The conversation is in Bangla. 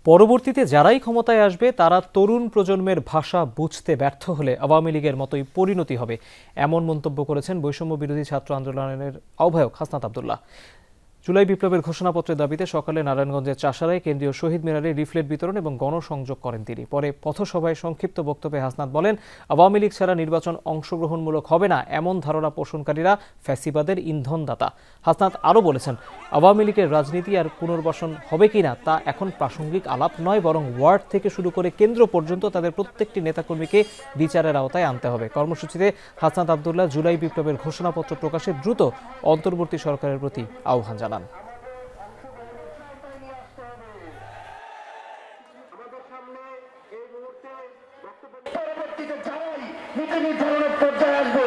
পরবর্তীতে যারাই ক্ষমতায় আসবে তারা তরুণ প্রজন্মের ভাষা বুঝতে ব্যর্থ হলে আওয়ামী লীগের মতোই পরিণতি হবে, এমন মন্তব্য করেছেন বৈষম্য বিরোধী ছাত্র আন্দোলনের আহ্বায়ক হাসনাত আব্দুল্লাহ। জুলাই বিপ্লবের ঘোষণাপত্রের দাবিতে সকালে নারায়ণগঞ্জের চাষারায় কেন্দ্রীয় শহীদ মিনারে লিফলেট বিতরণ এবং গণসংযোগ করেন তিনি। পরে পথসভায় সংক্ষিপ্ত বক্তব্যে হাসনাত বলেন, আওয়ামী লীগ ছাড়া নির্বাচন অংশগ্রহণমূলক হবে না, এমন ধারণা পোষণকারীরা ফ্যাসিবাদের ইন্ধনদাতা। হাসনাত আরও বলেছেন, আওয়ামী লীগের রাজনীতি আর পুনর্বাসন হবে কিনা তা এখন প্রাসঙ্গিক আলাপ নয়, বরং ওয়ার্ড থেকে শুরু করে কেন্দ্র পর্যন্ত তাদের প্রত্যেকটি নেতাকর্মীকে বিচারের আওতায় আনতে হবে। কর্মসূচিতে হাসনাত আব্দুল্লাহ জুলাই বিপ্লবের ঘোষণাপত্র প্রকাশে দ্রুত অন্তর্বর্তী সরকারের প্রতি আহ্বান জানান। পরবর্তীতে যারাই নীতি নির্ধারণের পর্যায়ে আসবে